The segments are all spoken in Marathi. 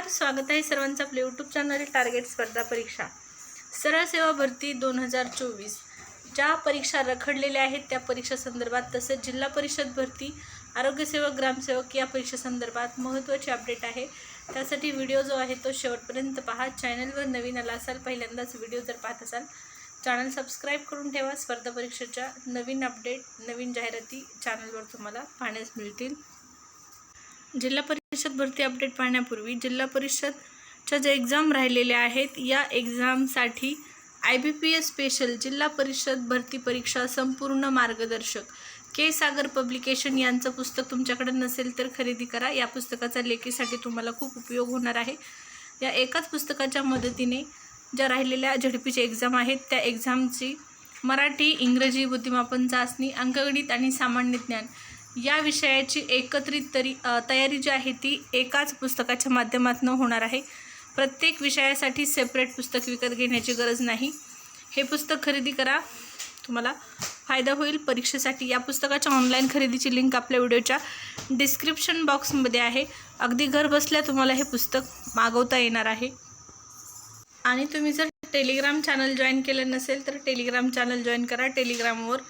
नमस्कार, स्वागत आहे सर्वांचं आपल्या यूट्यूब चॅनल टार्गेट स्पर्धा परीक्षा सरळ सेवा भरती 2024 ज्या परीक्षा रखडलेल्या आहेत त्या परीक्षा संदर्भात, तसेच जिल्हा परिषद भरती, आरोग्यसेवक, ग्रामसेवक या परीक्षा संदर्भात महत्त्वाची अपडेट आहे। त्यासाठी व्हिडिओ जो आहे तो शेवटपर्यंत पहा। चॅनलवर नवीन आला असाल, पहिल्यांदाच व्हिडिओ जर पाहत असाल, चॅनल सबस्क्राइब करून ठेवा। स्पर्धा परीक्षेच्या नवीन अपडेट, नवीन जाहिराती चॅनलवर तुम्हाला पाहण्यास मिळतील। जिल्हा परिषद भरती अपडेट पाहण्यापूर्वी जिल्हा परिषदच्या जे एक्झाम राहिलेल्या आहेत या एक्झामसाठी IBPS स्पेशल जिल्हा परिषद भरती परीक्षा संपूर्ण मार्गदर्शक के सागर पब्लिकेशन यांचं पुस्तक तुमच्याकडे नसेल तर खरेदी करा। या पुस्तकाचा लेखीसाठी तुम्हाला खूप उपयोग होणार आहे। या एकाच पुस्तकाच्या मदतीने ज्या राहिलेल्या झडपीचे एक्झाम आहेत त्या एक्झामची मराठी, इंग्रजी, बुद्धिमापन चाचणी, अंकगणित आणि सामान्य ज्ञान या विषयाची एकत्रित तयारी जी आहे ती एकाच पुस्तकाच्या माध्यमातून होणार आहे। प्रत्येक विषयासाठी सेपरेट पुस्तक विकत घेण्याची गरज नाही। हे पुस्तक खरेदी करा, तुम्हाला फायदा होईल परीक्षेसाठी। या पुस्तकाच्या ऑनलाईन खरेदीची लिंक आपल्या व्हिडिओच्या डिस्क्रिप्शन बॉक्समध्ये आहे। अगदी घर बसल्या तुम्हाला हे पुस्तक मागवता येणार आहे। आणि तुम्ही जर टेलिग्राम चॅनल जॉईन केलं नसेल तर टेलिग्राम चॅनल जॉईन करा। टेलिग्रामवर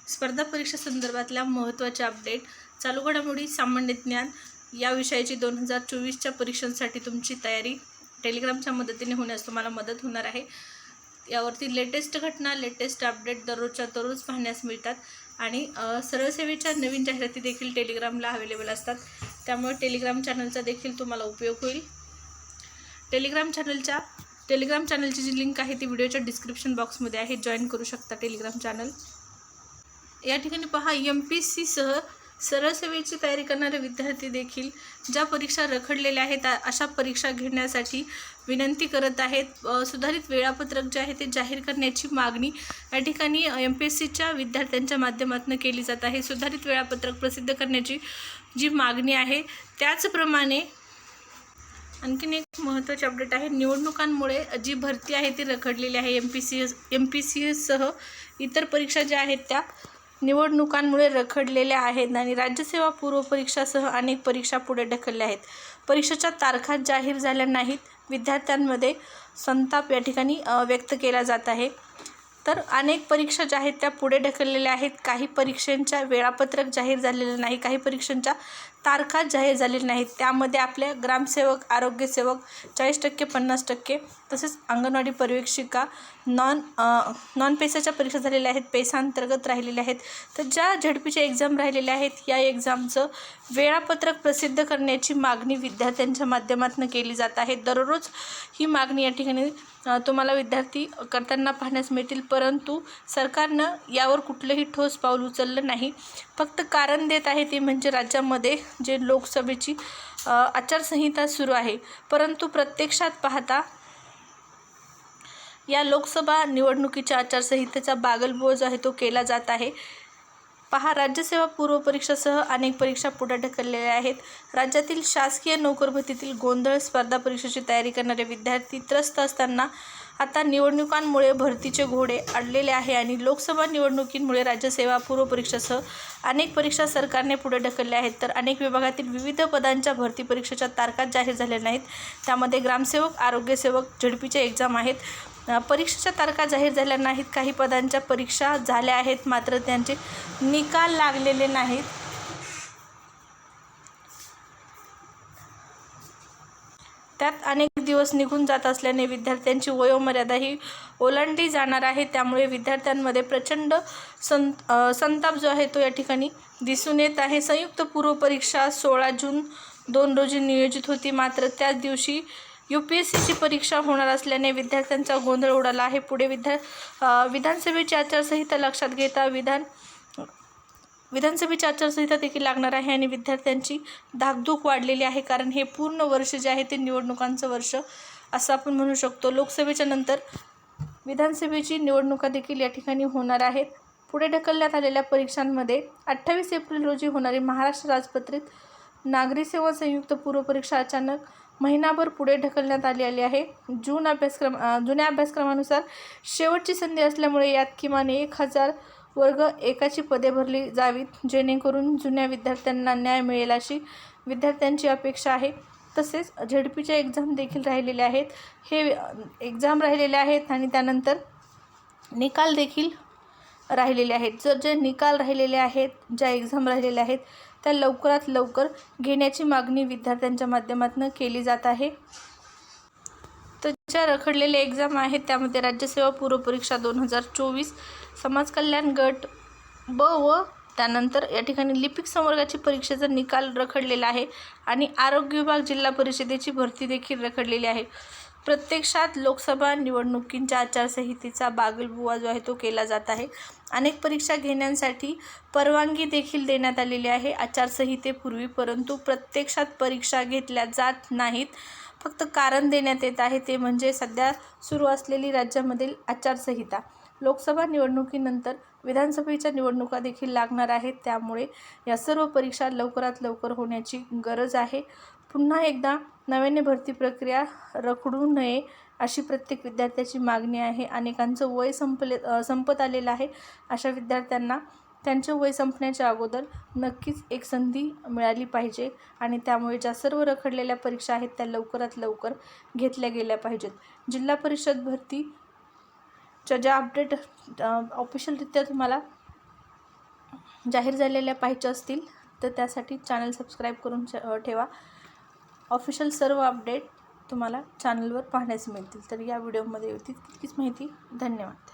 स्पर्धा परीक्षा संदर्भातल्या महत्त्वाच्या अपडेट, चालू घडामोडी, सामान्य ज्ञान या विषयाची 2024च्या परीक्षांसाठी तुमची तयारी टेलिग्रामच्या मदतीने होण्यास तुम्हाला मदत होणार आहे। यावरती लेटेस्ट घटना, लेटेस्ट अपडेट दररोजच्या दररोज पाहण्यास मिळतात आणि सरळ सेवेच्या नवीन जाहिराती देखील टेलिग्रामला अवेलेबल असतात। त्यामुळे टेलिग्राम चॅनलचा देखील तुम्हाला उपयोग होईल। टेलिग्राम चॅनलची जी लिंक आहे ती व्हिडिओच्या डिस्क्रिप्शन बॉक्समध्ये आहे, जॉईन करू शकता टेलिग्राम चॅनल। या ठिकाणी पहा, MPSC सह सरळ सेवेची तयारी करणारे विद्यार्थी देखील ज्या परीक्षा रखडलेल्या आहेत अशा परीक्षा घेण्यासाठी विनंती करत आहेत। सुधारित वेळापत्रक जे आहे ते जाहीर करण्याची मागणी या ठिकाणी MPSCच्या विद्यार्थ्यांच्या माध्यमातून केली जात आहे। सुधारित वेळापत्रक प्रसिद्ध करण्याची जी मागणी आहे त्याचप्रमाणे आणखीन एक महत्त्वाची अपडेट आहे। निवडणुकांमुळे जी भरती आहे ती रखडलेली आहे। MPSC सह इतर परीक्षा ज्या आहेत त्या निवडणुकांमुळे रखडलेल्या आहेत आणि राज्यसेवा पूर्व परीक्षासह अनेक परीक्षा पुढे ढकलल्या आहेत। परीक्षेच्या तारखा जाहीर झाल्या नाहीत, विद्यार्थ्यांमध्ये संताप या ठिकाणी व्यक्त केला जात आहे। तर अनेक परीक्षा ज्या आहेत त्या पुढे ढकललेल्या आहेत। काही परीक्षांच्या वेळापत्रक जाहीर झालेलं नाही, काही परीक्षांच्या तारखा जाहीर झालेल्या नाहीत। त्यामध्ये आपल्या ग्रामसेवक, आरोग्यसेवक 40%, 50%, तसेच अंगणवाडी पर्यवेक्षिका, नॉन पेसाच्या परीक्षा झालेल्या आहेत, पेसांतर्गत राहिलेल्या आहेत। तर ज्या झडपीचे एक्झाम राहिलेले आहेत या एक्झामचं वेळापत्रक प्रसिद्ध करण्याची मागणी विद्यार्थ्यांच्या माध्यमातून केली जात आहे। दररोज ही मागणी या ठिकाणी तुम्हाला विद्यार्थी करताना पाहण्यास मिळतील, परंतु सरकारनं यावर कुठलंही ठोस पाऊल उचललं नाही। फक्त कारण देत आहे ते म्हणजे राज्यामध्ये जे लोकसभेची आचारसंहिता सुरू आहे, परंतु प्रत्यक्षात पाहता या लोकसभा निवडणुकीच्या आचारसंहितेचा बागलबोळ जो आहे तो केला जात आहे। पहा, राज्यसेवा पूर्व परीक्षासह अनेक परीक्षा पुढे ढकललेल्या आहेत। राज्यातील शासकीय नोकरभरतीतील गोंधळ, स्पर्धा परीक्षेची तयारी करणारे विद्यार्थी त्रस्त असताना आता निवडणुकांमुळे भरतीचे घोडे अडलेले आहे आणि लोकसभा निवडणुकीमुळे राज्यसेवा पूर्व परीक्षासह अनेक परीक्षा सरकारने पुढे ढकलल्या आहेत। तर अनेक विभागातील विविध पदांच्या भरती परीक्षेच्या तारखा जाहीर झालेल्या नाहीत। त्यामध्ये ग्रामसेवक, आरोग्यसेवक झडपीचे एक्झाम आहेत। परीक्षेच्या तारखा जाहीर झाल्या नाहीत। काही पदांच्या परीक्षा झाल्या आहेत मात्र त्यांचे निकाल लागलेले नाहीत। त्यात अनेक दिवस निघून जात असल्याने विद्यार्थ्यांची वयोमर्यादा ही ओलांडली जाणार आहे। त्यामुळे विद्यार्थ्यांमध्ये प्रचंड संताप जो आहे तो या ठिकाणी दिसून येत आहे। संयुक्त पूर्व परीक्षा 16 जून 2 रोजी नियोजित होती, मात्र त्याच दिवशी UPSCची परीक्षा होणार असल्याने विद्यार्थ्यांचा गोंधळ उडाला आहे। पुढे विधानसभेची आचारसंहिता लक्षात घेता विधानसभेची आचारसंहिता देखील लागणार आहे आणि विद्यार्थ्यांची धाकधूक वाढलेली आहे, कारण हे पूर्ण वर्ष जे आहे ते निवडणुकांचं वर्ष असं आपण म्हणू शकतो। लोकसभेच्या नंतर विधानसभेची निवडणुका देखील या ठिकाणी होणार आहेत। पुढे ढकलण्यात आलेल्या परीक्षांमध्ये 28 एप्रिल रोजी होणारी महाराष्ट्र राजपत्रित नागरी सेवा संयुक्त पूर्व परीक्षा अचानक महिनाभर पुढे ढकलण्यात आलेली आहे। जुन्या अभ्यासक्रमानुसार शेवटची संधी असल्यामुळे यात किमान 1000 वर्ग एकाची पदे भरली जावीत, जेणेकरून जुन्या विद्यार्थ्यांना न्याय मिळेल अशी विद्यार्थ्यांची अपेक्षा आहे। तसेच झेडपीच्या एक्झाम देखील राहिलेल्या आहेत. हे एक्झाम राहिलेले आहेत आणि त्यानंतर निकाल देखील राहिलेले आहेत. जे निकाल राहिलेले आहेत, ज्या एक्झाम राहिलेल्या आहेत त्या लवकरात लवकर घेण्याची मागणी विद्यार्थ्यांच्या माध्यमातून केली जात आहे. तर ज्या रखडलेल्या एक्झाम आहेत त्यामध्ये राज्यसेवा पूर्व परीक्षा 2024, समाज कल्याण गट ब व त्यानंतर या ठिकाणी लिपिक संवर्गाची परीक्षेचा निकाल रखडलेला आहे आणि आरोग्य विभाग जिल्हा परिषदेची भरती देखील रखडलेली आहे. प्रत्यक्षात लोकसभा निवडणुकींच्या आचारसंहितेचा बागलबुवा जो आहे तो केला जात आहे. अनेक परीक्षा घेण्यासाठी परवानगी देखील देण्यात आलेली आहे आचारसंहितेपूर्वी, परंतु प्रत्यक्षात परीक्षा घेतल्या जात नाहीत. फक्त कारण देण्यात येत आहे, ते म्हणजे सध्या सुरू असलेली राज्यामधील आचारसंहिता. लोकसभा निवडणुकीनंतर विधानसभेच्या निवडणुका देखील लागणार आहेत, त्यामुळे या सर्व परीक्षा लवकरात लवकर होण्याची गरज आहे. पुन्हा एकदा नव्याने भरती प्रक्रिया रखडू नये अशी प्रत्येक विद्यार्थ्याची मागणी आहे. अनेकांचं वय संपत आलेलं आहे. अशा विद्यार्थ्यांना त्यांचे वय संपण्याच्या अगोदर नक्कीच एक संधी मिळाली पाहिजे आणि त्यामुळे ज्या सर्व रखडलेल्या परीक्षा आहेत त्या लवकरात लवकर घेतल्या गेल्या पाहिजेत. जिल्हा परिषद भरतीच्या ज्या अपडेट ऑफिशियलरित्या तुम्हाला जाहीर झालेल्या पाहिजे असतील तर त्यासाठी चॅनल सबस्क्राईब करून ठेवा. ऑफिशियल सर्व अपडेट तुम्हाला चॅनलवर पाहण्यास मिळतील. तर या व्हिडिओमध्ये होती तितकीच माहिती. धन्यवाद.